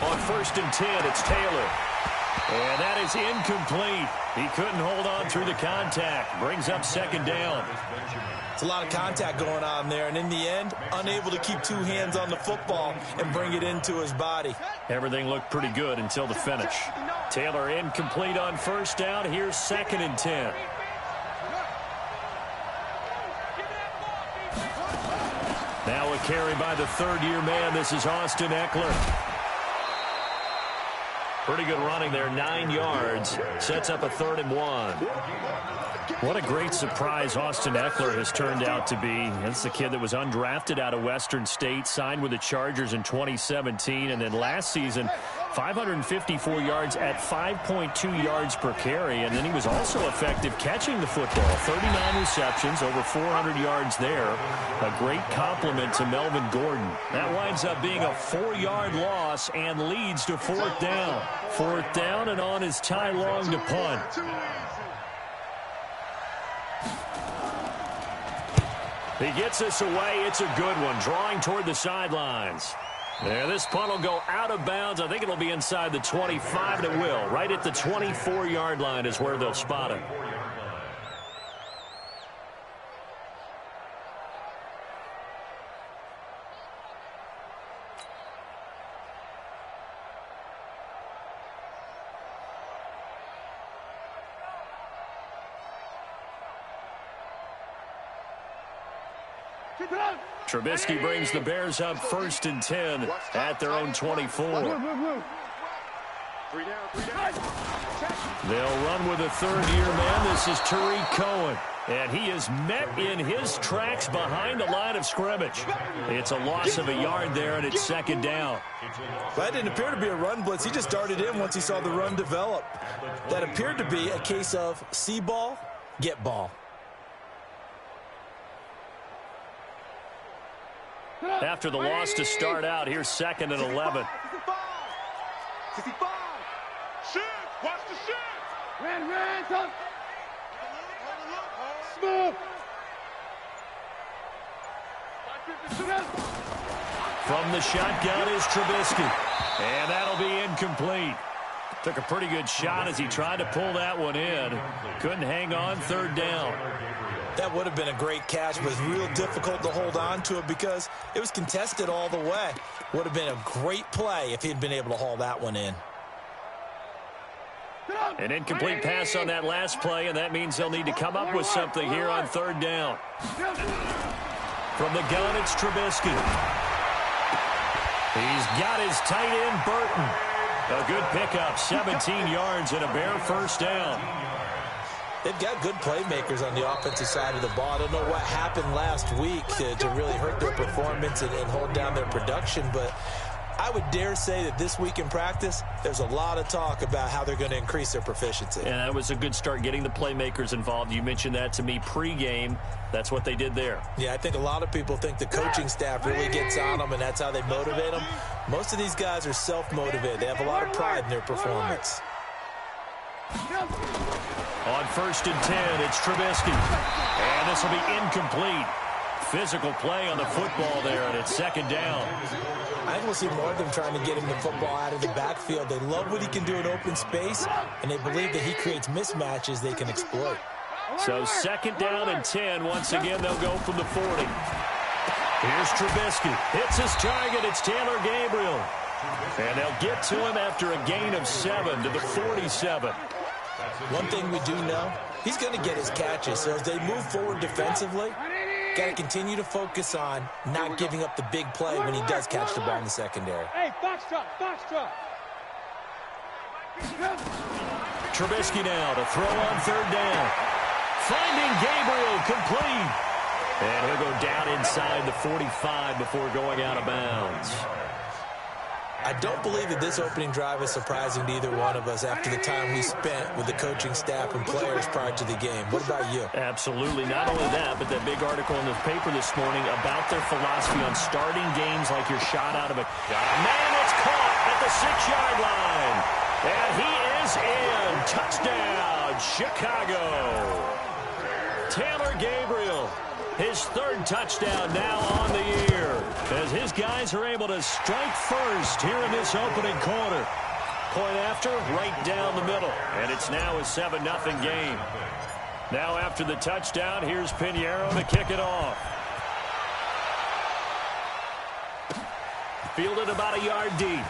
On 1st and 10, it's Taylor. And that is incomplete. He couldn't hold on through the contact. Brings up 2nd down. It's a lot of contact going on there, and in the end, unable to keep 2 hands on the football and bring it into his body. Everything looked pretty good until the finish. Taylor incomplete on 1st down. Here's 2nd and 10. Now a carry by the 3rd-year man. This is Austin Eckler. Pretty good running there, 9 yards. Sets up a 3rd and 1. What a great surprise Austin Eckler has turned out to be. That's the kid that was undrafted out of Western State, signed with the Chargers in 2017, and then last season, 554 yards at 5.2 yards per carry, and then he was also effective catching the football. 39 receptions, over 400 yards there. A great compliment to Melvin Gordon. That winds up being a 4-yard loss and leads to 4th down. 4th down, and on is Ty Long to punt. He gets us away. It's a good one, drawing toward the sidelines. There, this punt will go out of bounds. I think it'll be inside the 25, and it will. Right at the 24-yard line is where they'll spot it. Trubisky brings the Bears up 1st and 10 at their own 24. They'll run with a 3rd-year man. This is Tariq Cohen. And he is met in his tracks behind the line of scrimmage. It's a loss of a yard there, and it's 2nd down. That didn't appear to be a run blitz. He just darted in once he saw the run develop. That appeared to be a case of see ball, get ball. After the loss to start out, here's 2nd and 11. 65. Shift. Watch the shift. Ran, tough. Smooth. From the shotgun is Trubisky. And that'll be incomplete. Took a pretty good shot as he tried to pull that one in. Couldn't hang on, 3rd down. That would have been a great catch, but it was real difficult to hold on to it because it was contested all the way. Would have been a great play if he had been able to haul that one in. An incomplete pass on that last play, and that means they'll need to come up with something here on 3rd down. From the gun, it's Trubisky. He's got his tight end, Burton. A good pickup, 17 yards and a Bear 1st down. They've got good playmakers on the offensive side of the ball. I don't know what happened last week to really hurt their performance and hold down their production, but I would dare say that this week in practice, there's a lot of talk about how they're going to increase their proficiency. And that was a good start, getting the playmakers involved. You mentioned that to me pregame. That's what they did there. Yeah, I think a lot of people think the coaching staff really gets on them, and that's how they motivate them. Most of these guys are self-motivated. They have a lot of pride in their performance. On 1st and 10, it's Trubisky. And this will be incomplete. Physical play on the football there, and it's 2nd down. I think we'll see more of them trying to get him the football out of the backfield. They love what he can do in open space, and they believe that he creates mismatches they can exploit. So 2nd down and 10. Once again, they'll go from the 40. Here's Trubisky. Hits his target. It's Taylor Gabriel. And they'll get to him after a gain of 7 to the 47. One thing we do know, he's going to get his catches. So as they move forward defensively, got to continue to focus on not giving up the big play when he does catch the ball in the secondary. Hey, box truck. Trubisky now to throw on 3rd down. Finding Gabriel complete. And he'll go down inside the 45 before going out of bounds. I don't believe that this opening drive is surprising to either one of us after the time we spent with the coaching staff and players prior to the game. What about you? Absolutely. Not only that, but that big article in the paper this morning about their philosophy on starting games like you're shot out of a... Man, it's caught at the 6-yard line. And he is in. Touchdown, Chicago. Taylor Gabriel. His third touchdown now on the year, as his guys are able to strike first here in this opening quarter. Point after, right down the middle, and it's now a 7-0 game. Now after the touchdown, here's Pinheiro to kick it off. Fielded about a yard deep.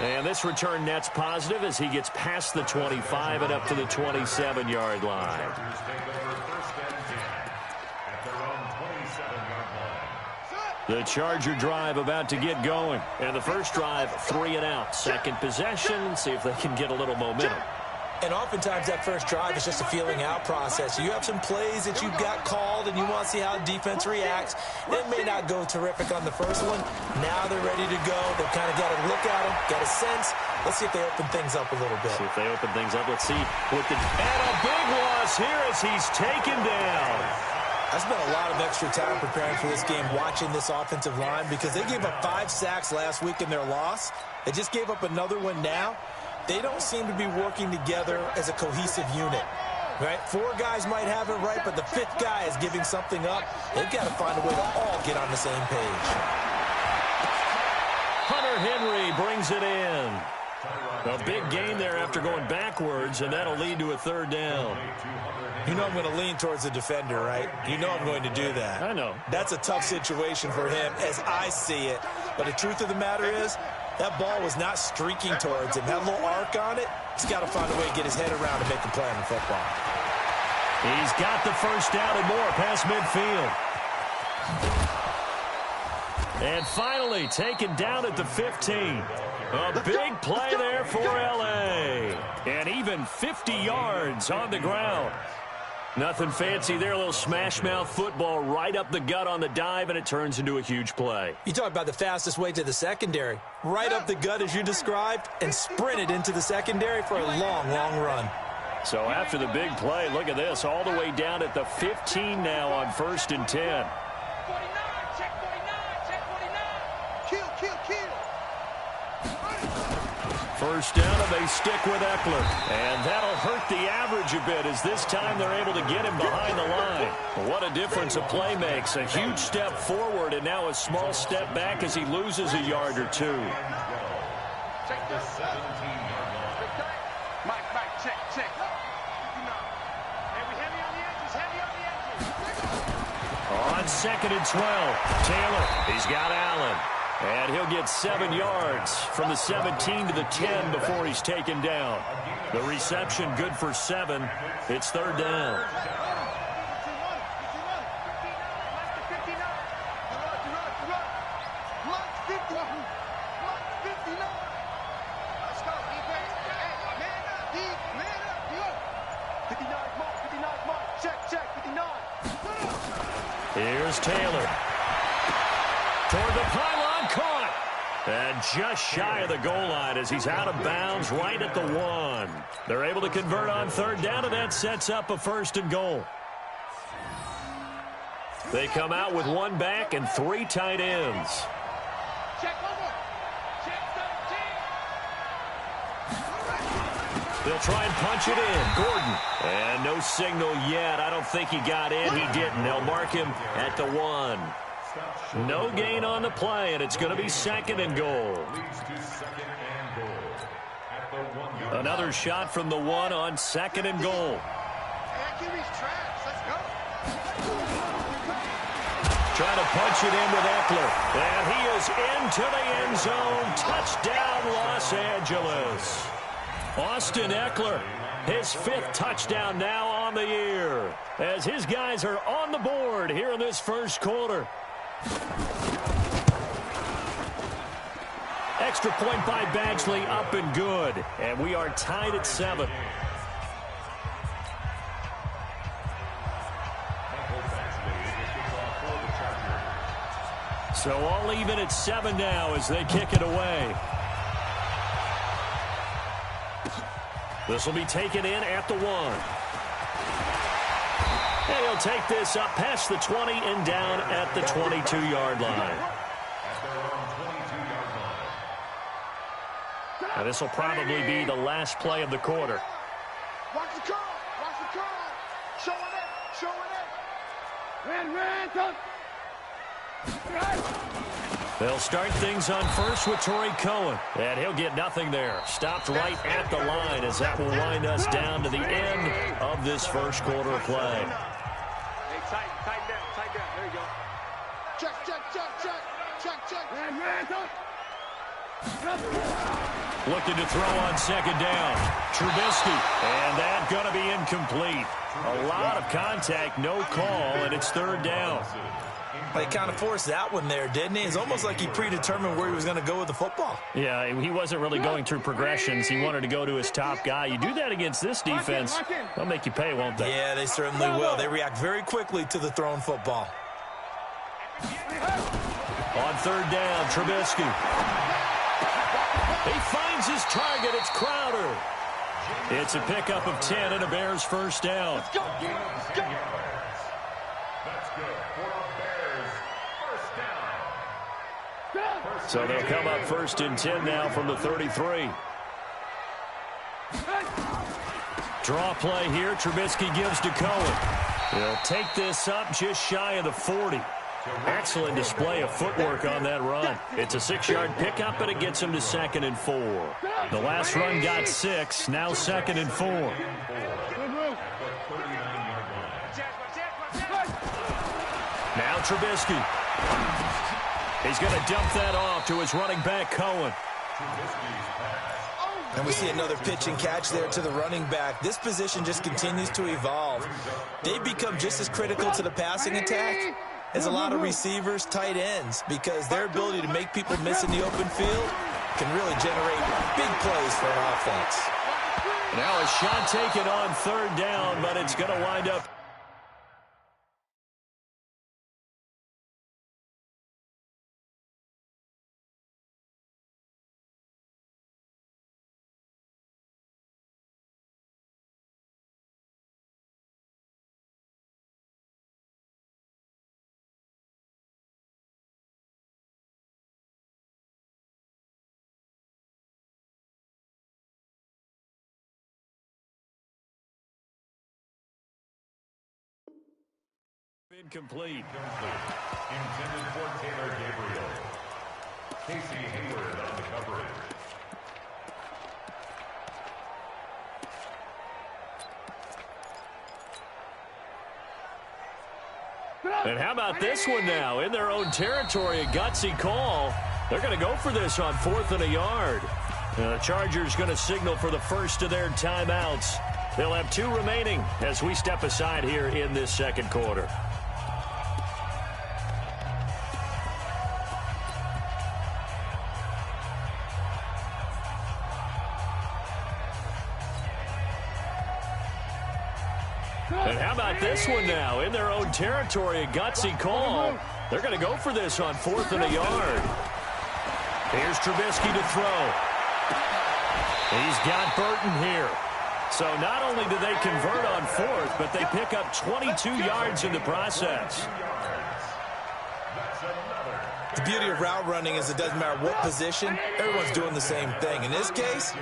And this return net's positive as he gets past the 25 and up to the 27-yard line. The Charger drive about to get going. And the first drive, 3 and out. Second possession, see if they can get a little momentum. And oftentimes that first drive is just a feeling out process. You have some plays that you've got called and you want to see how defense reacts. It may not go terrific on the first one. Now they're ready to go. They've kind of got a look at them, got a sense. Let's see if they open things up a little bit. See if they open things up. Let's see. And a big loss here as he's taken down. I spent a lot of extra time preparing for this game, watching this offensive line, because they gave up 5 sacks last week in their loss. They just gave up another one now. They don't seem to be working together as a cohesive unit, right? 4 guys might have it right, but the 5th guy is giving something up. They've got to find a way to all get on the same page. Hunter Henry brings it in. A big gain there after going backwards, and that'll lead to a 3rd down. You know I'm going to lean towards the defender, right? You know I'm going to do that. I know. That's a tough situation for him as I see it. But the truth of the matter is, that ball was not streaking towards him. That little arc on it, he's got to find a way to get his head around and make a play on the football. He's got the first down and more past midfield. And finally taken down at the 15. A big play there for L.A. And even 50 yards on the ground. Nothing fancy there, a little smash-mouth football right up the gut on the dive, and it turns into a huge play. You talk about the fastest way to the secondary. Right up the gut as you described, and sprinted into the secondary for a long, long run. So after the big play, look at this, all the way down at the 15 now on 1st and 10. 49, check 49, check 49. Kill. First down, and they stick with Eckler. And that'll hurt the average a bit as this time they're able to get him behind the line. What a difference a play makes. A huge step forward and now a small step back as he loses a yard or 2. Check the 17-yard line. Mike, check. Heavy on the edges. On 2nd and 12, Taylor, he's got Allen. And he'll get 7 yards from the 17 to the 10 before he's taken down. The reception good for 7. It's 3rd down. Here's Taylor. Toward the pylon, caught. And just shy of the goal line as he's out of bounds right at the 1. They're able to convert on 3rd down, and that sets up a 1st and goal. They come out with 1 back and 3 tight ends. Check over. Check 13. They'll try and punch it in. Gordon. And no signal yet. I don't think he got in. He didn't. They'll mark him at the 1. No gain on the play, and it's going to be 2nd and goal. Another shot from the 1 on 2nd and goal. Trying to punch it in with Eckler. And he is into the end zone. Touchdown, Los Angeles. Austin Eckler, his 5th touchdown now on the year, as his guys are on the board here in this first quarter. Extra point by Badgley, up and good. And we are tied at 7. So all even at 7 now as they kick it away. This will be taken in at the 1. And he'll take this up past the 20 and down at the 22-yard line. And this will probably be the last play of the quarter. Watch the curl. They'll start things on first with Torrey Cohen, and he'll get nothing there. Stopped right at the line as that will wind us down to the end of this first quarter of play. Hey, tighten down. There you go. Check. Looking to throw on second down. Trubisky, and that's going to be incomplete. A lot of contact, no call, and it's third down. They kind of forced that one there, didn't he? It's almost like he predetermined where he was going to go with the football. Yeah, he wasn't really going through progressions. He wanted to go to his top guy. You do that against this defense, they'll make you pay, won't they? Yeah, they certainly will. They react very quickly to the thrown football. On third down, Trubisky. He finds his target. It's Crowder. It's a pickup of 10 and a Bears first down. Let's go. So they'll come up first and 10 now from the 33. Draw play here. Trubisky gives to Cohen. He'll take this up just shy of the 40. Excellent display of footwork on that run. It's a 6-yard pickup, but it gets him to 2nd and 4. The last run got 6, now 2nd and 4. Now Trubisky. He's going to dump that off to his running back, Cohen. And we see another pitch and catch there to the running back. This position just continues to evolve. They've become just as critical to the passing attack as a lot of receivers, tight ends, because their ability to make people miss in the open field can really generate big plays for an offense. Now a shot taken on third down, but it's going to wind up. Incomplete. Intended for Taylor Gabriel. Casey Hayward on the coverage. And how about this one now? In their own territory, a gutsy call. They're going to go for this on 4th and a yard. The Chargers going to signal for the first of their timeouts. They'll have 2 remaining as we step aside here in this second quarter. And how about this one now? In their own territory, a gutsy call. They're going to go for this on 4th and a yard. Here's Trubisky to throw. He's got Burton here. So not only do they convert on 4th, but they pick up 22 yards in the process. The beauty of route running is it doesn't matter what position, everyone's doing the same thing. In this case,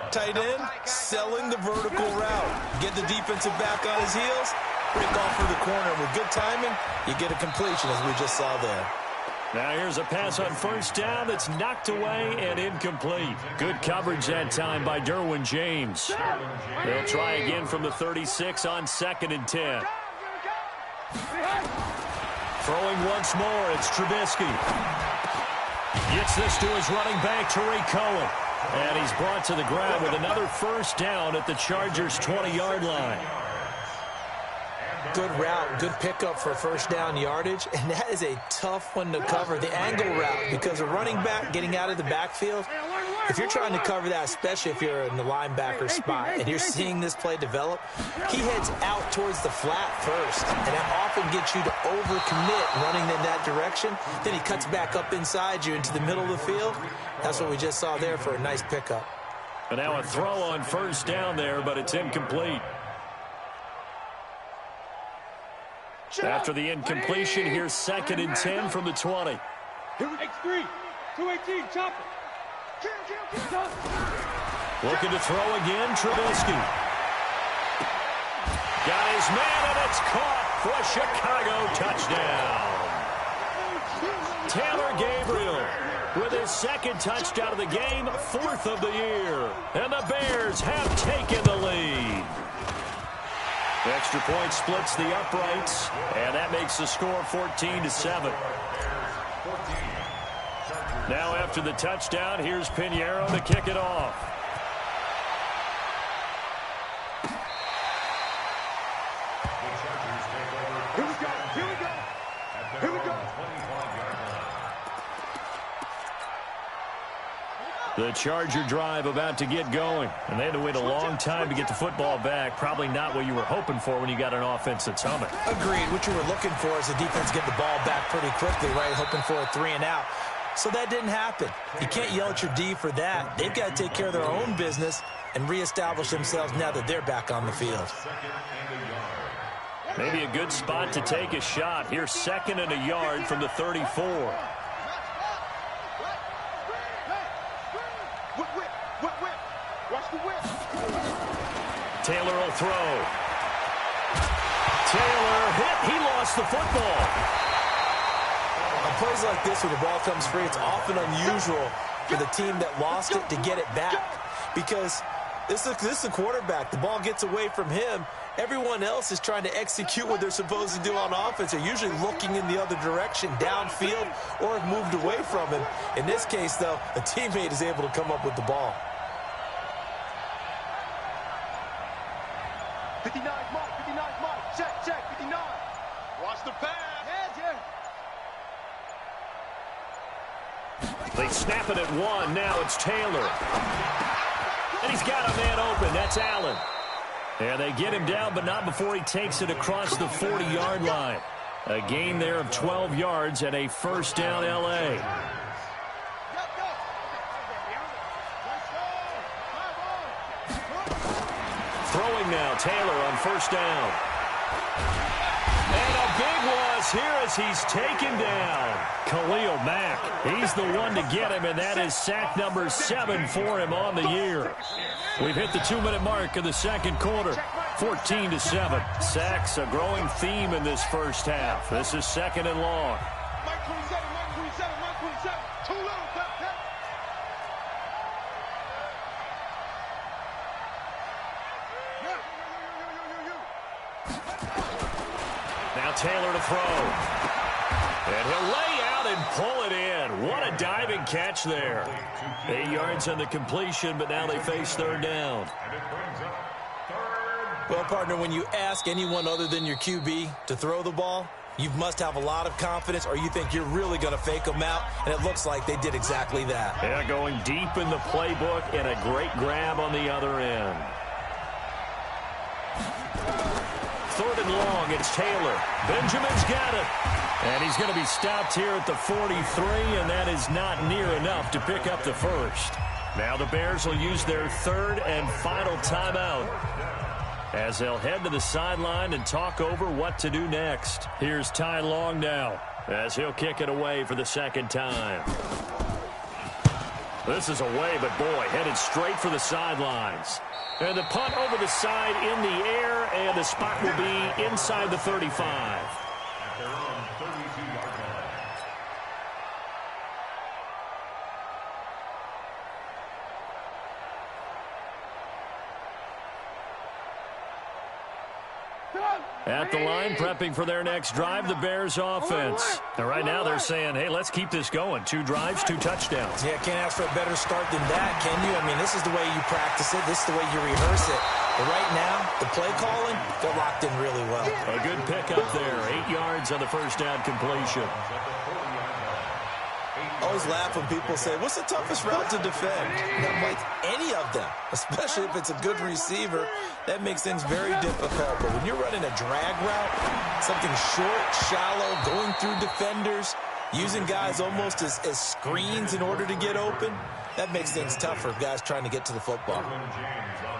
tight end, selling the vertical route. Get the defensive back on his heels, break off through the corner. With good timing, you get a completion as we just saw there. Now here's a pass on first down that's knocked away and incomplete. Good coverage that time by Derwin James. They'll try again from the 36 on 2nd and 10. Throwing once more, it's Trubisky. Gets this to his running back, Torrey Cohen. And he's brought to the ground with another first down at the Chargers' 20-yard line. Good route, good pickup for first down yardage, and that is a tough one to cover, the angle route, because a running back getting out of the backfield, if you're trying to cover that, especially if you're in the linebacker spot, and you're seeing this play develop, he heads out towards the flat first, and that often gets you to overcommit running in that direction. Then he cuts back up inside you into the middle of the field. That's what we just saw there for a nice pickup. And now a throw on first down there, but it's incomplete. After the incompletion, here's 2nd and 10 from the 20. X3, 218, chop it. Looking to throw again, Trubisky. Got his man, and it's caught for a Chicago touchdown. Taylor Gabriel with his second touchdown of the game, 4th of the year. And the Bears have taken the lead. The extra point splits the uprights, and that makes the score 14-7. Now after the touchdown, here's Pinheiro to kick it off. Here we go. Here we go. Here we go. The Charger drive about to get going. And they had to wait a long time to get the football back. Probably not what you were hoping for when you got an offense that's humming. Agreed. What you were looking for is the defense get the ball back pretty quickly, right? Hoping for a 3 and out. So that didn't happen. You can't yell at your D for that. They've got to take care of their own business and reestablish themselves now that they're back on the field. Maybe a good spot to take a shot. Here's 2nd and a yard from the 34. Taylor will throw. Taylor hit. He lost the football. On plays like this where the ball comes free, it's often unusual for the team that lost it to get it back. Because this is the quarterback. The ball gets away from him. Everyone else is trying to execute what they're supposed to do on offense. They're usually looking in the other direction, downfield, or have moved away from him. In this case, though, a teammate is able to come up with the ball. 59, Mark, 59, Mark. Check, 59. Watch the pass. They snap it at 1. Now it's Taylor. And he's got a man open. That's Allen. And they get him down, but not before he takes it across the 40-yard line. A gain there of 12 yards and a first down L.A. Throwing now, Taylor on first down. And a big loss here as he's taken down. Khalil Mack, he's the one to get him, and that is sack number 7 for him on the year. We've hit the 2-minute mark of the second quarter, 14-7. Sacks a growing theme in this first half. This is 2nd and long. Mike 27, Mike 27, Mike 27. Too little, Now Taylor to throw. And he'll lay out and pull it in. What a diving catch there. 8 yards on the completion, but now they face 3rd down. Well, partner, when you ask anyone other than your QB to throw the ball, you must have a lot of confidence, or you think you're really going to fake them out, and it looks like they did exactly that. Yeah, going deep in the playbook and a great grab on the other end. 3rd and long, it's Taylor. Benjamin's got it. And he's going to be stopped here at the 43, and that is not near enough to pick up the first. Now the Bears will use their 3rd and final timeout as they'll head to the sideline and talk over what to do next. Here's Ty Long now as he'll kick it away for the 2nd time. This is away, but boy, headed straight for the sidelines. And the punt over the side in the air, and the spot will be inside the 35. At their own 32-yard line. At the line, prepping for their next drive, the Bears offense. And right now they're saying, hey, let's keep this going. 2 drives, 2 touchdowns. Yeah, can't ask for a better start than that, can you? I mean, this is the way you practice it. This is the way you rehearse it. But right now, the play calling, they're locked in really well. A good pickup there. 8 yards on the first down completion. I always laugh when people say, what's the toughest route to defend? And I'm like, any of them, especially if it's a good receiver. That makes things very difficult. But when you're running a drag route, something short, shallow, going through defenders, using guys almost as screens in order to get open, that makes things tougher for guys trying to get to the football.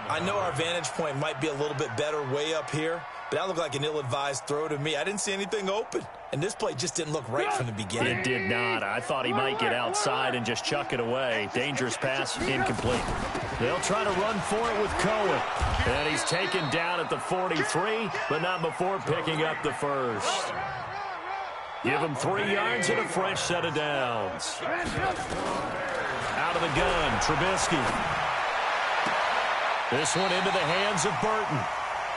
I know our vantage point might be a little bit better way up here, but that looked like an ill-advised throw to me. I didn't see anything open, and this play just didn't look right from the beginning. It did not. I thought he might get outside and just chuck it away. Dangerous pass, incomplete. They'll try to run for it with Cohen. And he's taken down at the 43, but not before picking up the first. Give him 3 yards and a fresh set of downs. Out of the gun, Trubisky. This one into the hands of Burton.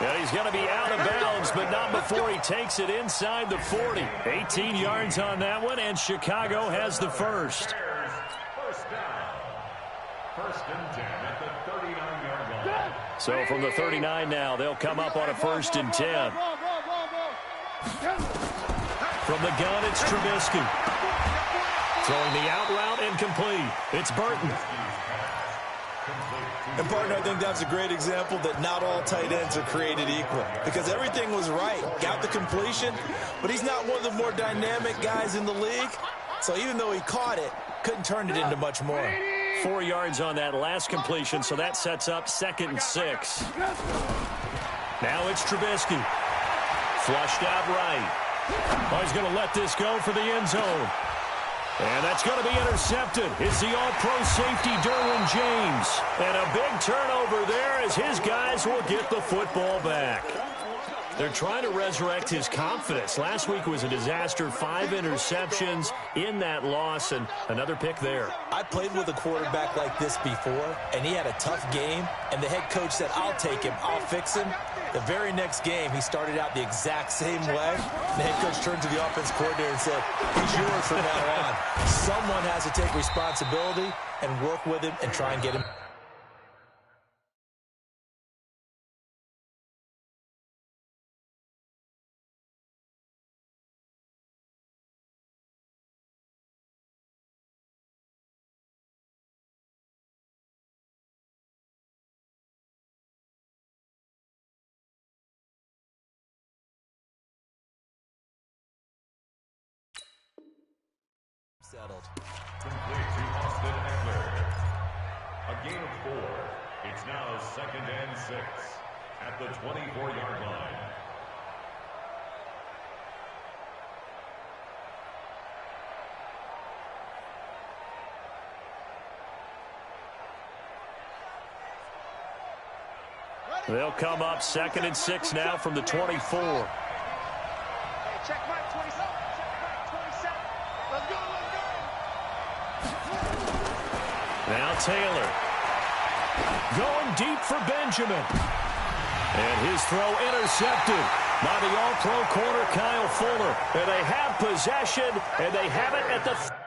And he's going to be out of bounds, but not before he takes it inside the 40. 18 yards on that one, and Chicago has the first. First down. First and 10 at the 39-yard line. So from the 39 now, they'll come up on a first and 10. From the gun, it's Trubisky. Throwing the out route incomplete. It's Burton. And, partner, I think that's a great example that not all tight ends are created equal, because everything was right. Got the completion, but he's not one of the more dynamic guys in the league. So even though he caught it, couldn't turn it into much more. 4 yards on that last completion, so that sets up 2nd and 6. Now it's Trubisky. Flushed out right. Oh, he's going to let this go for the end zone. And that's going to be intercepted. It's the all-pro safety, Derwin James. And a big turnover there as his guys will get the football back. They're trying to resurrect his confidence. Last week was a disaster. 5 interceptions in that loss, and another pick there. I played with a quarterback like this before, and he had a tough game, and the head coach said, I'll take him, I'll fix him. The very next game, he started out the exact same way. The head coach turned to the offense coordinator and said, he's yours from now on. Someone has to take responsibility and work with him and try and get him. Settled. Complete to Austin Eckler. A gain of 4. It's now 2nd and 6 at the 24-yard line. They'll come up 2nd and 6 now from the 24. Hey, check my 27. Check my 27. Let's go, let's go. Now Taylor. Going deep for Benjamin. And his throw intercepted by the all-pro corner, Kyle Fuller. And they have possession, and they have it at the...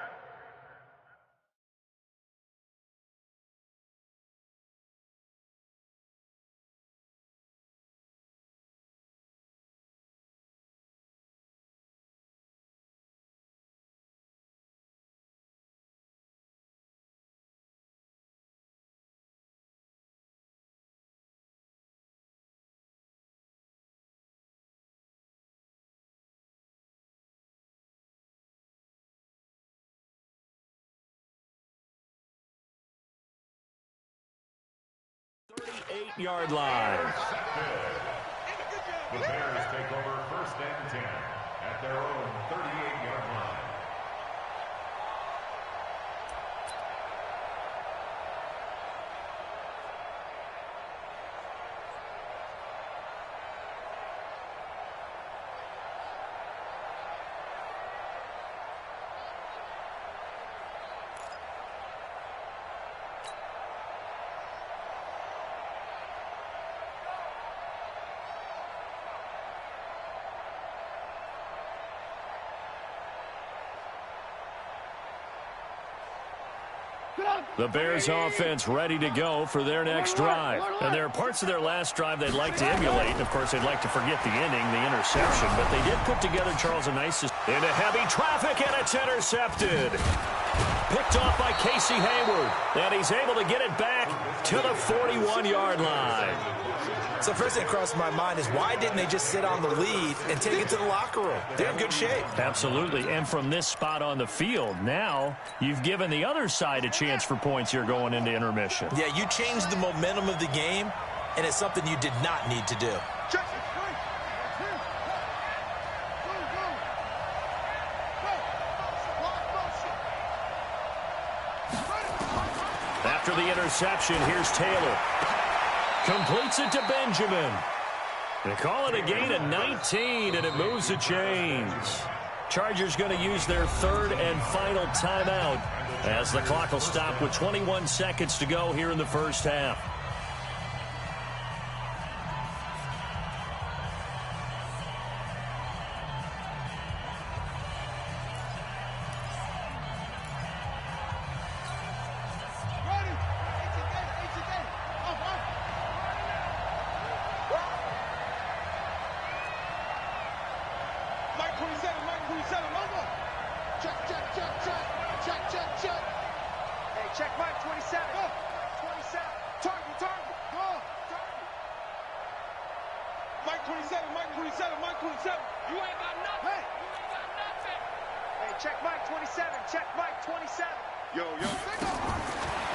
Yard line. The Bears take over 1st and 10 at their own 38-yard line. The Bears offense ready to go for their next drive. And there are parts of their last drive they'd like to emulate. And, of course, they'd like to forget the inning, the interception. But they did put together, Charles, a nice... Into heavy traffic, and it's intercepted. Picked off by Casey Hayward. And he's able to get it back to the 41-yard line. So first thing that crossed my mind is why didn't they just sit on the lead and take it to the locker room? They're in good shape. Absolutely. And from this spot on the field, now you've given the other side a chance for points here going into intermission. Yeah, you changed the momentum of the game, and it's something you did not need to do. After for the interception. Here's Taylor. Completes it to Benjamin. They call it a gain of 19, and it moves the chains. Chargers going to use their third and final timeout as the clock will stop with 21 seconds to go here in the first half.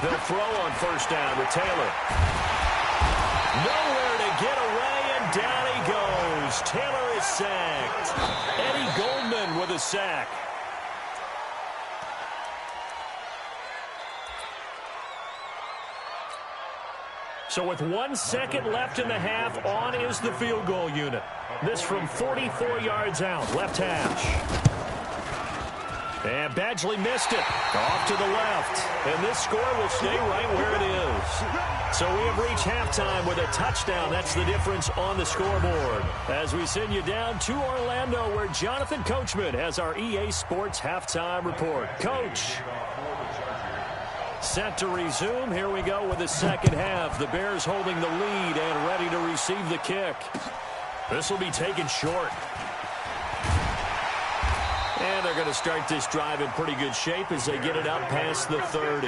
They'll throw on first down with Taylor. Nowhere to get away, and down he goes. Taylor is sacked. Eddie Goldman with a sack. So with 1 second left in the half, on is the field goal unit. This from 44 yards out, left hash. And Badgley missed it. Off to the left. And this score will stay right where it is. So we have reached halftime with a touchdown. That's the difference on the scoreboard. As we send you down to Orlando, where Jonathan Coachman has our EA Sports halftime report. Coach. Set to resume. Here we go with the second half. The Bears holding the lead and ready to receive the kick. This will be taken short. And they're going to start this drive in pretty good shape as they get it up past the 30.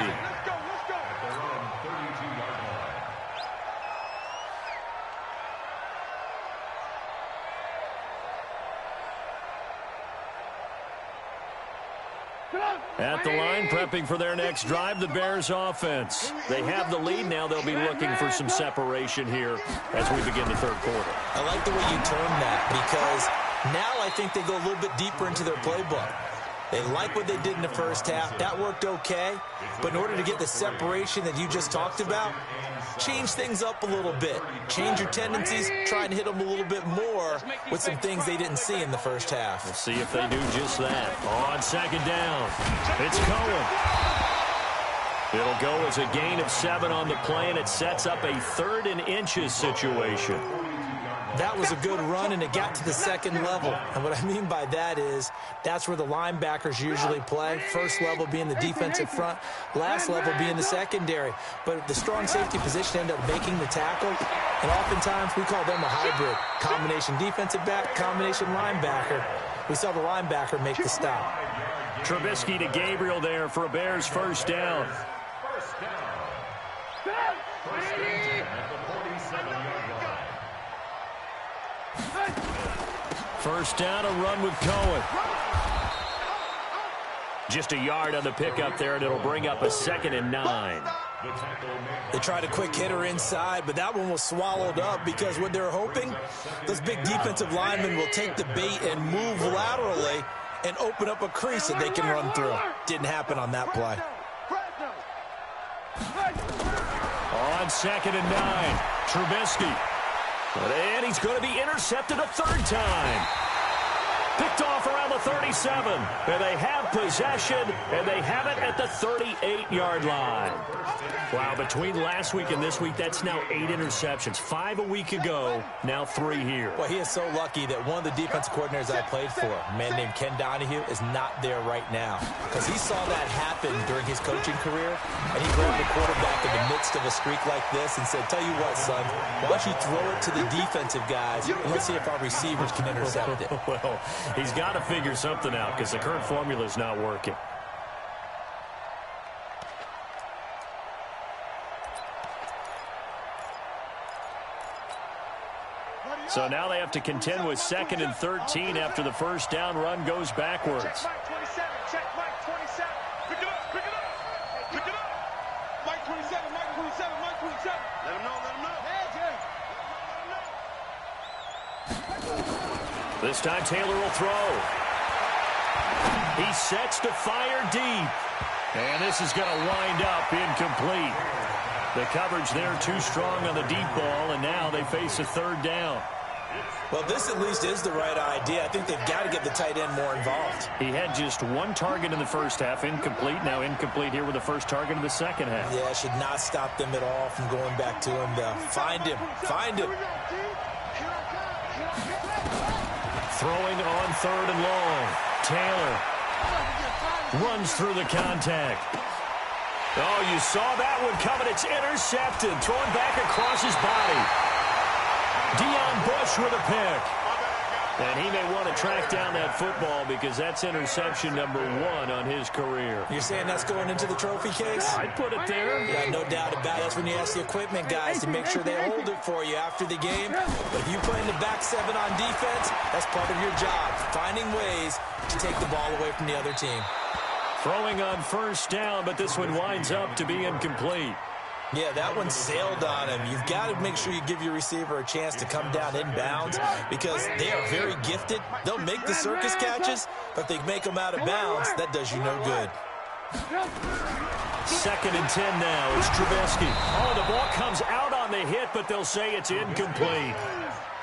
At the line, prepping for their next drive, the Bears offense. They have the lead. Now they'll be looking for some separation here as we begin the third quarter. I like the way you term that, because now I think they go a little bit deeper into their playbook. They like what they did in the first half. That worked okay. But in order to get the separation that you just talked about, change things up a little bit. Change your tendencies. Try and hit them a little bit more with some things they didn't see in the first half. We'll see if they do just that. On second down, it's Cohen. It'll go as a gain of 7 on the play, and it sets up a 3rd and inches situation. That was a good run, and it got to the second level. And what I mean by that is that's where the linebackers usually play. First level being the defensive front, last level being the secondary. But the strong safety position ended up making the tackle, and oftentimes we call them a hybrid. Combination defensive back, combination linebacker. We saw the linebacker make the stop. Trubisky to Gabriel there for a Bears first down. First down, a run with Cohen. Just a yard on the pickup there, and it'll bring up a 2nd and 9. They tried a quick hitter inside, but that one was swallowed up because what they're hoping, those big defensive linemen will take the bait and move laterally and open up a crease that they can run through. Didn't happen on that play. On 2nd and 9, Trubisky. And he's going to be intercepted a 3rd time. Picked off around the 37. And they have possession, and they have it at the 38-yard line. Wow, between last week and this week, that's now 8 interceptions. 5 a week ago, now 3 here. Well, he is so lucky that one of the defensive coordinators I played for, a man named Ken Donahue, is not there right now. Because he saw that happen during his coaching career, and he grabbed the quarterback in the midst of a streak like this and said, tell you what, son, why don't you throw it to the defensive guys, and let's see if our receivers can intercept it. Well, he's got to figure something out because the current formula is not working. So now they have to contend with 2nd and 13 after the first down run goes backwards. Check Mike 27, check Mike 27. Pick it up, pick it up. Hey, pick it up. Mike 27, Mike 27, Mike 27. Let him know, let him know. This time Taylor will throw. He sets to fire deep. And this is going to wind up incomplete. The coverage there too strong on the deep ball, and now they face a third down. Well, this at least is the right idea. I think they've got to get the tight end more involved. He had just one target in the first half, incomplete. Now incomplete here with the first target in the second half. Yeah, should not stop them at all from going back to him. Find him. Find him. Throwing on third and long. Taylor runs through the contact. Oh, you saw that one coming. It's intercepted. Throwing back across his body. Deion Bush with a pick. And he may want to track down that football because that's interception number 1 on his career. You're saying that's going into the trophy case? I'd put it there. Yeah, no doubt about it. That's when you ask the equipment guys to make sure they hold it for you after the game. But if you play in the back 7 on defense, that's part of your job, finding ways to take the ball away from the other team. Throwing on first down, but this one winds up to be incomplete. Yeah, that one sailed on him. You've got to make sure you give your receiver a chance to come down inbounds because they are very gifted. They'll make the circus catches, but if they make them out of bounds, that does you no good. 2nd and 10 now. It's Trubisky. Oh, the ball comes out on the hit, but they'll say it's incomplete.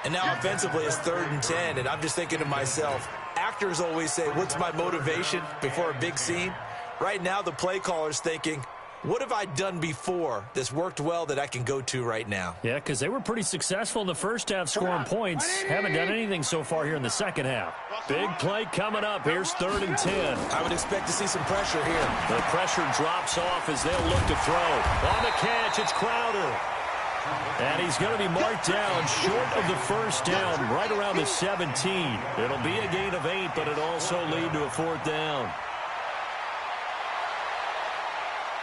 And now offensively it's 3rd and 10, and I'm just thinking to myself, actors always say, what's my motivation before a big scene? Right now the play caller's thinking, what have I done before that's worked well that I can go to right now? Yeah, because they were pretty successful in the first half scoring points. Haven't done anything so far here in the second half. Big play coming up. Here's 3rd and 10. I would expect to see some pressure here. The pressure drops off as they'll look to throw. On the catch, it's Crowder. And he's going to be marked down short of the first down, right around the 17. It'll be a gain of 8, but it'll also lead to a 4th down.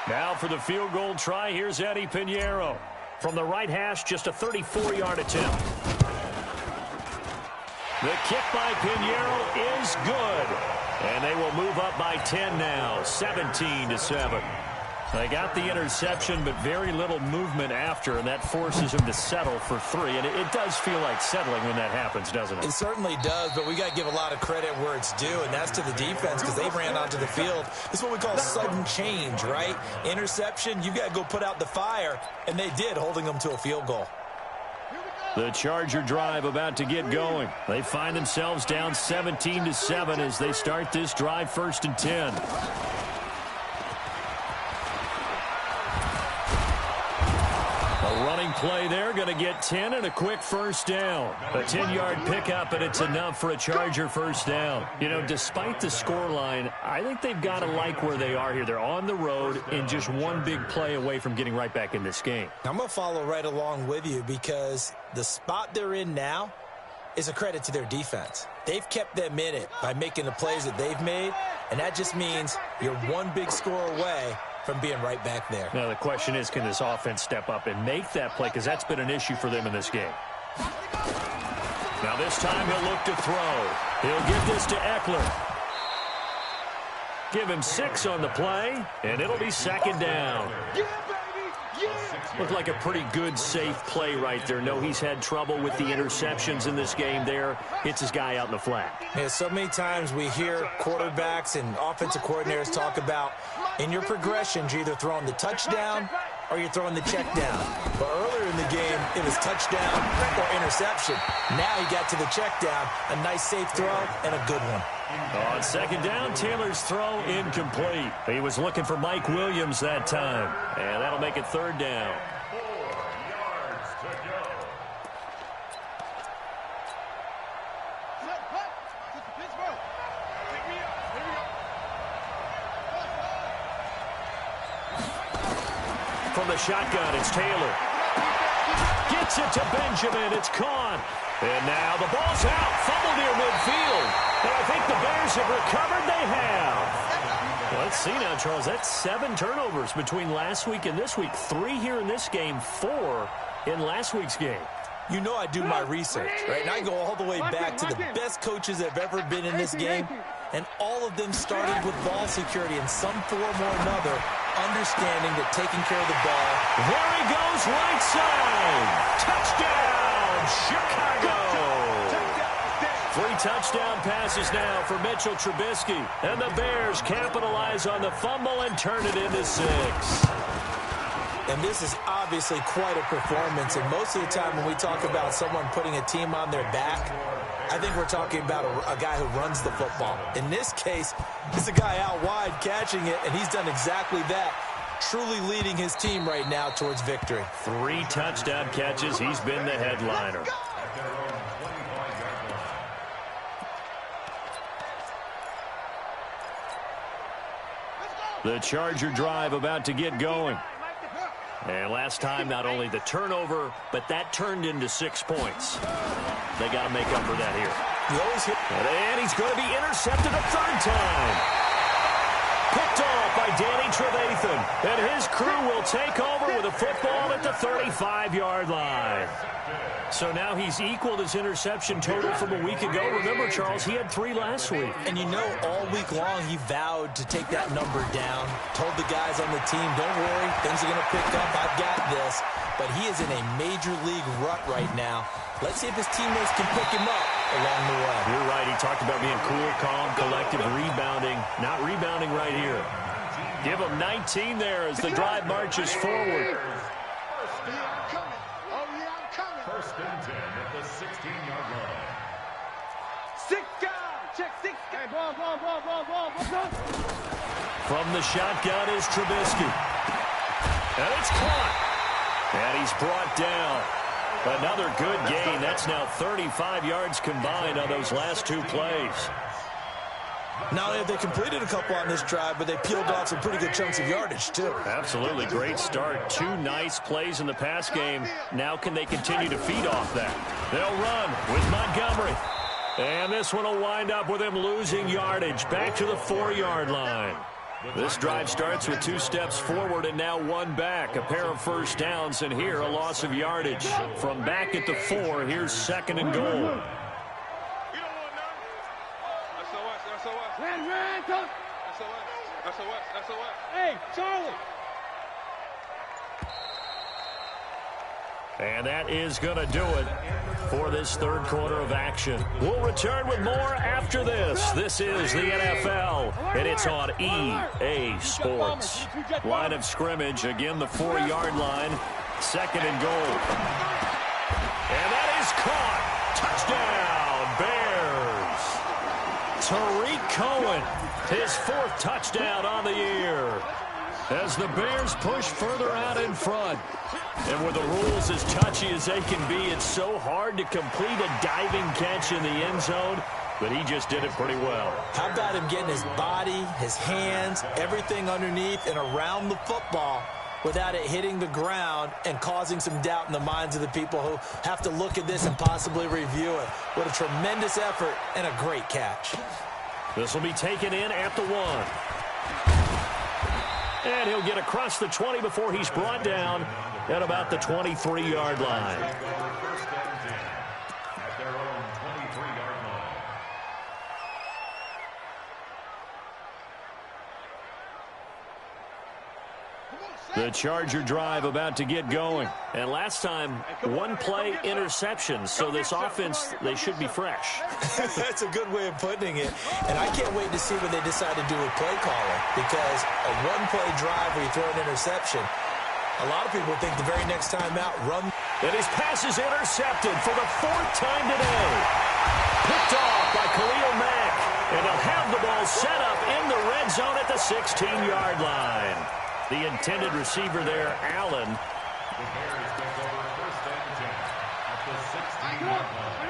Now for the field goal try, here's Eddie Pinheiro. From the right hash, just a 34-yard attempt. The kick by Pinheiro is good. And they will move up by 10 now, 17-7. They got the interception, but very little movement after, and that forces him to settle for 3. And it does feel like settling when that happens, doesn't it? It certainly does, but we got to give a lot of credit where it's due, and that's to the defense because they ran onto the field. This is what we call sudden change, right? Interception, you got to go put out the fire, and they did, holding them to a field goal. The Charger drive about to get going. They find themselves down 17-7 as they start this drive, 1st and 10. Running play there, going to get 10 and a quick first down. A 10-yard pickup, and it's enough for a Charger first down. You know, despite the scoreline, I think they've got to like where they are here. They're on the road and just one big play away from getting right back in this game. I'm going to follow right along with you because the spot they're in now is a credit to their defense. They've kept them in it by making the plays that they've made, and that just means you're one big score away from being right back there. Now, the question is, can this offense step up and make that play? Because that's been an issue for them in this game. Now, this time he'll look to throw. He'll give this to Eckler. Give him 6 on the play, and it'll be 2nd down. Looked like a pretty good, safe play right there. No, he's had trouble with the interceptions in this game there. Hits his guy out in the flat. Yeah, so many times we hear quarterbacks and offensive coordinators talk about in your progressions, you're either throwing the touchdown or you're throwing the check down. But earlier in the game, it was touchdown or interception. Now he got to the check down, a nice safe throw and a good one. On 2nd down, Taylor's throw incomplete. He was looking for Mike Williams that time. And that'll make it 3rd down. 4 yards to go. From the shotgun, it's Taylor. Gets it to Benjamin. It's caught. And now the ball's out. Fumble near midfield. And I think the Bears have recovered. They have. Well, let's see now, Charles. That's 7 turnovers between last week and this week. 3 here in this game, 4 in last week's game. You know I do my research, right? And I go all the way back to the best coaches that have ever been in this game. And all of them started with ball security in some form or another, understanding that taking care of the ball. There he goes, right side. Touchdown, Chicago. 3 touchdown passes now for Mitchell Trubisky. And the Bears capitalize on the fumble and turn it into 6. And this is obviously quite a performance. And most of the time when we talk about someone putting a team on their back, I think we're talking about a guy who runs the football. In this case, it's a guy out wide catching it, and he's done exactly that, truly leading his team right now towards victory. 3 touchdown catches. He's been the headliner. The Charger drive about to get going. And last time, not only the turnover, but that turned into 6 points. They got to make up for that here. And he's going to be intercepted a 3rd time. Picked off by Danny Trevathan. And his crew will take over with a football at the 35-yard line. So now he's equaled his interception total from a week ago. Remember, Charles, he had 3 last week. And you know, all week long he vowed to take that number down. Told the guys on the team, don't worry, things are going to pick up. I've got this. But he is in a major league rut right now. Let's see if his teammates can pick him up along the way. You're right. He talked about being cool, calm, collective, rebounding. Not rebounding right here. Give him 19 there as the drive marches forward. First and 10 at the 16-yard line. 6 guys. Check 6 guys. Ball. From the shotgun is Trubisky. And it's caught. And he's brought down. Another good gain. That's now 35 yards combined on those last 2 plays. Not only have they completed a couple on this drive, but they peeled off some pretty good chunks of yardage, too. Absolutely. Great start. 2 nice plays in the pass game. Now can they continue to feed off that? They'll run with Montgomery. And this one will wind up with him losing yardage back to the 4-yard line. This drive starts with 2 steps forward and now 1 back. A pair of first downs, and here a loss of yardage. From back at the 4, here's 2nd and goal. Hey, Charlie. And that is going to do it for this 3rd quarter of action. We'll return with more after this. This is the NFL, and it's on EA Sports. Line of scrimmage, again the 4-yard line, 2nd and goal. And that is caught. Touchdown, Bears. Tariq Cohen, his 4th touchdown on the year. As the Bears push further out in front. And with the rules as touchy as they can be, it's so hard to complete a diving catch in the end zone, but he just did it pretty well. How about him getting his body, his hands, everything underneath and around the football without it hitting the ground and causing some doubt in the minds of the people who have to look at this and possibly review it. What a tremendous effort and a great catch. This will be taken in at the 1. And he'll get across the 20 before he's brought down at about the 23-yard line. First and 10 at their own 23-yard line. The Charger drive about to get going. And last time, 1-play interception. So this offense, they should be fresh. That's a good way of putting it. And I can't wait to see what they decide to do with play calling. Because a 1-play drive where you throw an interception, a lot of people think the very next time out, run. And his pass is intercepted for the 4th time today. Picked off by Khalil Mack. And they'll have the ball set up in the red zone at the 16-yard line. The intended receiver there, Allen. The Bears take over first and 10 at the 16-yard line.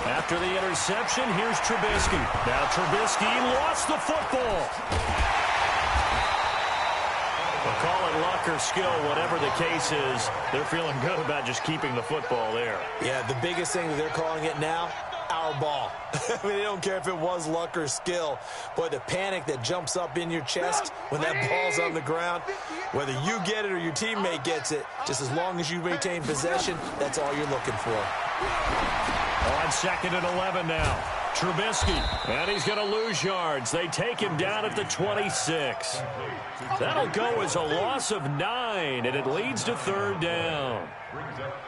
After the interception, here's Trubisky. Now Trubisky lost the football. We'll call it luck or skill, whatever the case is. They're feeling good about just keeping the football there. Yeah, the biggest thing that they're calling it now, our ball. I mean, they don't care if it was luck or skill. Boy, the panic that jumps up in your chest when that ball's on the ground, whether you get it or your teammate gets it, just as long as you maintain possession, that's all you're looking for. On 2nd and 11 now. Trubisky, and he's going to lose yards. They take him down at the 26. That'll go as a loss of 9, and it leads to third down.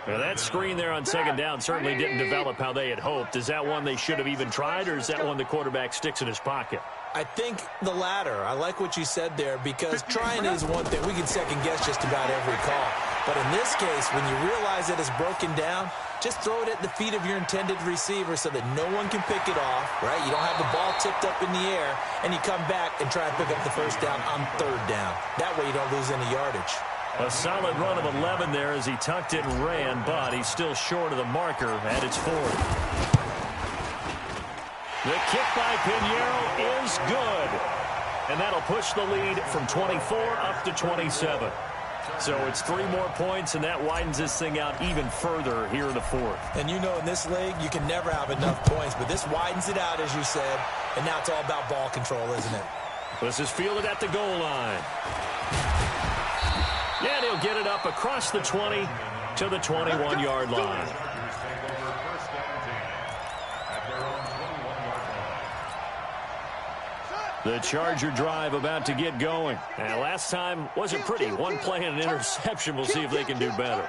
Now, that screen there on second down certainly didn't develop how they had hoped. Is that one they should have even tried, or is that one the quarterback sticks in his pocket? I think the latter. I like what you said there, because trying is one thing. We can second-guess just about every call. But in this case, when you realize that it's broken down, just throw it at the feet of your intended receiver so that no one can pick it off, right? You don't have the ball tipped up in the air, and you come back and try and pick up the first down on third down. That way you don't lose any yardage. A solid run of 11 there as he tucked it and ran, but he's still short of the marker at its 40. The kick by Pinheiro is good. And that'll push the lead from 24 up to 27. So it's 3 more points, and that widens this thing out even further here in the fourth. And you know in this league, you can never have enough points, but this widens it out, as you said, and now it's all about ball control, isn't it? This is fielded at the goal line. And he'll get it up across the 20 to the 21-yard line. The Charger drive about to get going. Now, last time wasn't pretty. One play and an interception. We'll see if they can do better.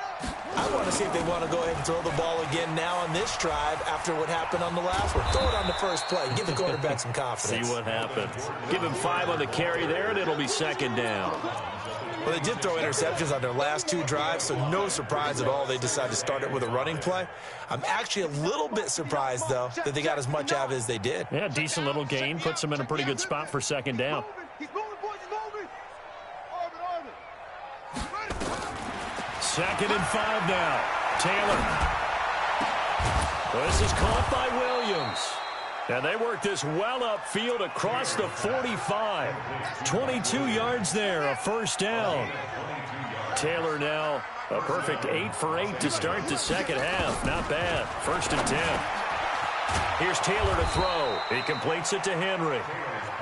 I want to see if they want to go ahead and throw the ball again now on this drive after what happened on the last one. Throw it on the first play. Give the quarterback some confidence. See what happens. Give him 5 on the carry there, and it'll be second down. Well, they did throw interceptions on their last 2 drives, so no surprise at all they decided to start it with a running play. I'm actually a little bit surprised, though, that they got as much out of it as they did. Yeah, decent little gain. Puts them in a pretty good spot for second down. Second and 5 now. Taylor. This is caught by Williams. And they work this well upfield across the 45. 22 yards there, a first down. Taylor now a perfect 8 for 8 to start the second half. Not bad. First and 10. Here's Taylor to throw. He completes it to Henry.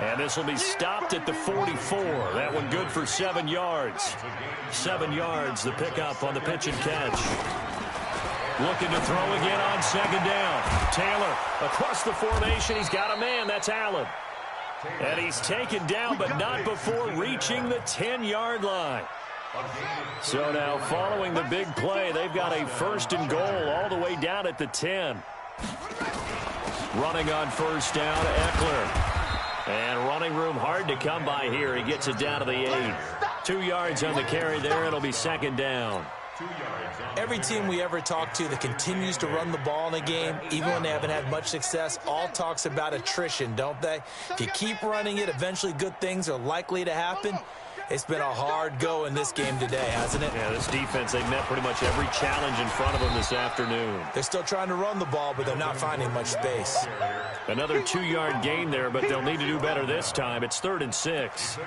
And this will be stopped at the 44. That one good for 7 yards. 7 yards, the pickup on the pitch and catch. Looking to throw again on second down. Taylor across the formation. He's got a man. That's Allen. And he's taken down, but not before reaching the 10-yard line. So now following the big play, they've got a first and goal all the way down at the 10. Running on first down, Eckler. And running room hard to come by here. He gets it down to the 8. 2 yards on the carry there. It'll be second down. Every team we ever talk to that continues to run the ball in a game, even when they haven't had much success, all talks about attrition, don't they? If you keep running it, eventually good things are likely to happen. It's been a hard go in this game today, hasn't it? Yeah, this defense, they've met pretty much every challenge in front of them this afternoon. They're still trying to run the ball, but they're not finding much space. Another 2-yard gain there, but they'll need to do better this time. It's 3rd and 6.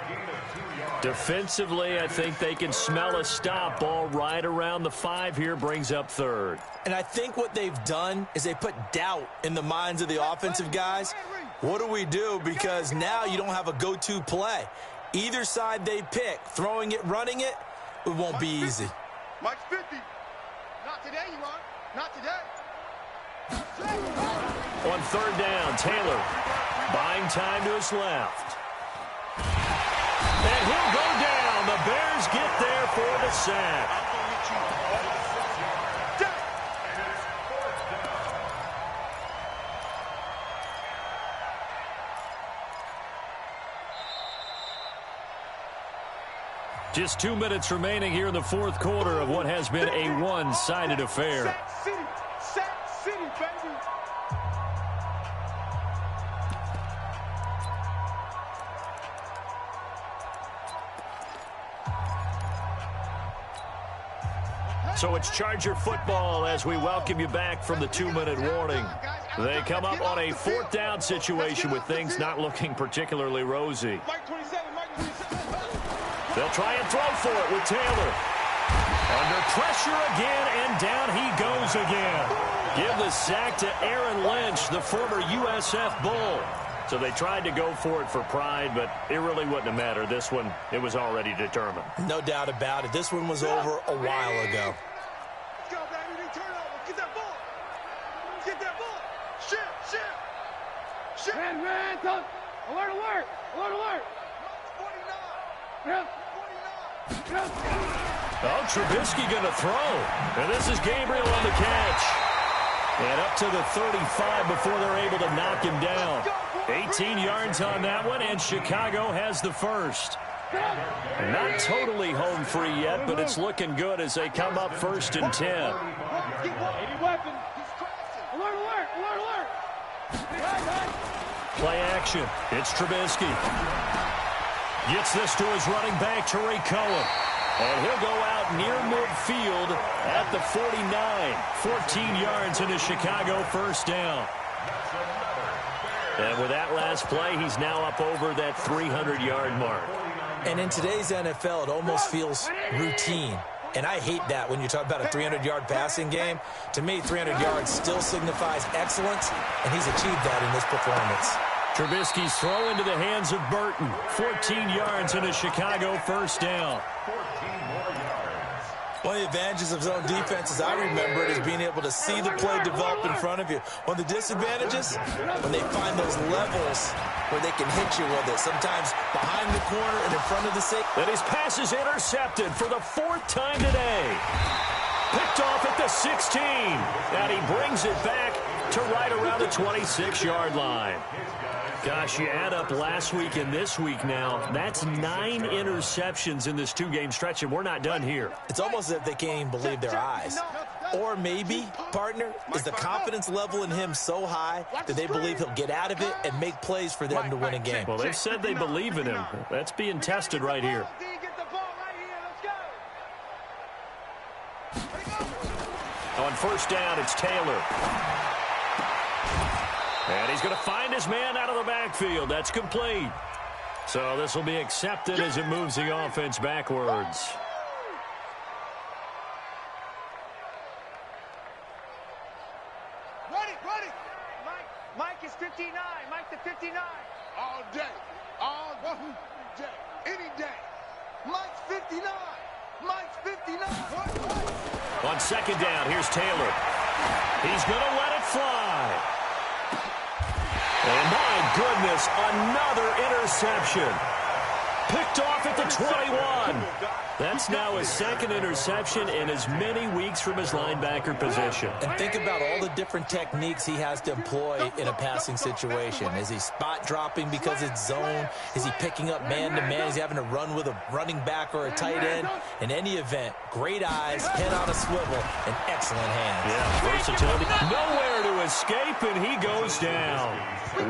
Defensively, I think they can smell a stop. Ball right around the 5 here, brings up 3rd. And I think what they've done is they put doubt in the minds of the offensive guys. What do we do? Because now you don't have a go-to play. Either side they pick, throwing it, running it, it won't be easy. Mike's 50. Not today, you are. Not today. On 3rd down, Taylor buying time to his left. And he'll go down. The Bears get there for the sack. Just 2 minutes remaining here in the fourth quarter of what has been a one-sided affair. Sack City, baby. So it's Charger football as we welcome you back from the 2-minute warning. They come up on a 4th down situation with things not looking particularly rosy. They'll try and throw for it with Taylor. Under pressure again, and down he goes again. Give the sack to Aaron Lynch, the former USF Bull. So they tried to go for it for pride, but it really wouldn't have mattered. This one, it was already determined. No doubt about it. This one was over a while ago. Let's go, baby. Turn over. Get that ball. Get that ball. Shit. Alert, alert! Alert, alert! 49! Oh, Trubisky going to throw. And this is Gabriel on the catch. And up to the 35 before they're able to knock him down. 18 yards on that one, and Chicago has the first. Not totally home free yet, but it's looking good as they come up 1st and 10. Alert, alert! Alert, alert! Play action. It's Trubisky. Gets this to his running back, Tariq Cohen. And he'll go out near midfield at the 49. 14 yards in a Chicago first down. And with that last play, he's now up over that 300-yard mark. And in today's NFL, it almost feels routine. And I hate that when you talk about a 300-yard passing game. To me, 300 yards still signifies excellence, and he's achieved that in this performance. Trubisky's throw into the hands of Burton. 14 yards in a Chicago first down. One of the advantages of zone defenses, I remember it, is being able to see the play develop in front of you. One of the disadvantages, when they find those levels where they can hit you with it, sometimes behind the corner and in front of the safety. And his pass is intercepted for the 4th time today. Picked off at the 16. And he brings it back to right around the 26-yard line. Gosh, you add up last week and this week now, that's 9 interceptions in this 2-game stretch, and we're not done here. It's almost as if they can't even believe their eyes. Or maybe, partner, is the confidence level in him so high that they believe he'll get out of it and make plays for them to win a game. Well, they've said they believe in him. That's being tested right here. On first down, it's Taylor. And he's going to find his man out of the backfield. That's complete. So this will be accepted as it moves the offense backwards. Ready, ready. Mike is 59. Mike the 59. All day. All day. Any day. Mike's 59. Mike's 59. On second down, here's Taylor. He's going to let it fly. And my goodness, another interception. Picked off at the 21. That's now his 2nd interception in as many weeks from his linebacker position. And think about all the different techniques he has to employ in a passing situation. Is he spot dropping because it's zone? Is he picking up man-to-man? Is he having to run with a running back or a tight end? In any event, great eyes, head on a swivel, and excellent hands. Yeah, versatility. Nowhere to escape, and he goes down.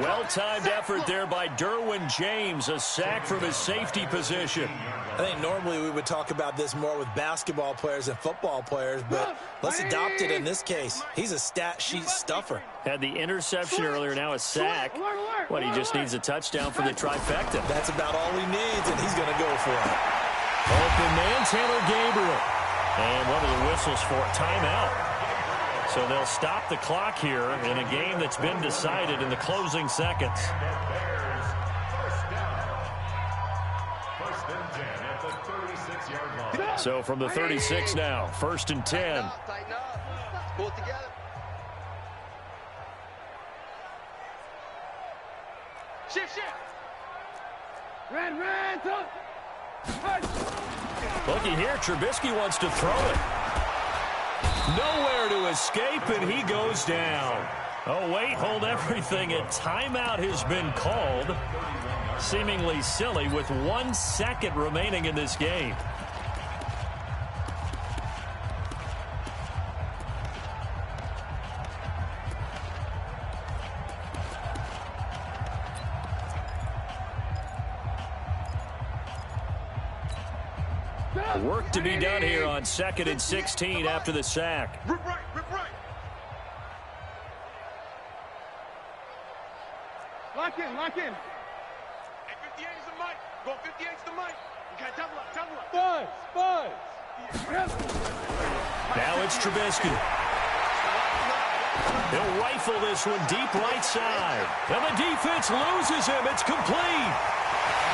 Well-timed effort there by Derwin James, a sack from his safety position. I think normally we would talk about this more with basketball players and football players, but let's adopt it in this case. He's a stat sheet stuffer. Had the interception earlier, now a sack. What, he just needs a touchdown for the trifecta. That's about all he needs, and he's going to go for it. Open man, Taylor Gabriel. And what are the whistles for? Timeout. So they'll stop the clock here in a game that's been decided in the closing seconds. So from the 36 now, 1st and 10. Tighten up. Pull it together. Shift. Red, up. Looky here, Trubisky wants to throw it. Nowhere to escape, and he goes down. Oh, wait, hold everything. A timeout has been called. Seemingly silly with 1 second remaining in this game. Work to be done here on 2nd and 16 after the sack. Rip right. Lock in. Hey, 58 is the mic. Go 58 is the mic. You got double up. Buzz. Now it's Trubisky. He'll rifle this one deep right side. And the defense loses him. It's complete.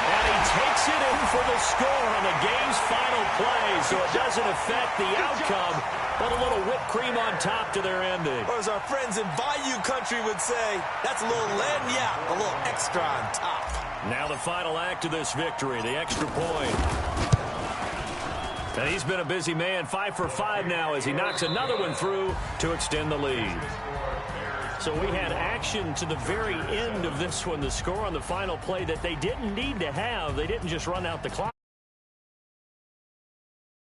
And And he takes it in for the score on the game's final play, so it doesn't affect the outcome, but a little whipped cream on top to their ending. Or as our friends in Bayou Country would say, that's a little lagniappe, a little extra on top. Now the final act of this victory, the extra point. And he's been a busy man, 5 for 5 now as he knocks another one through to extend the lead. So we had action to the very end of this one, the score on the final play that they didn't need to have. They didn't just run out the clock.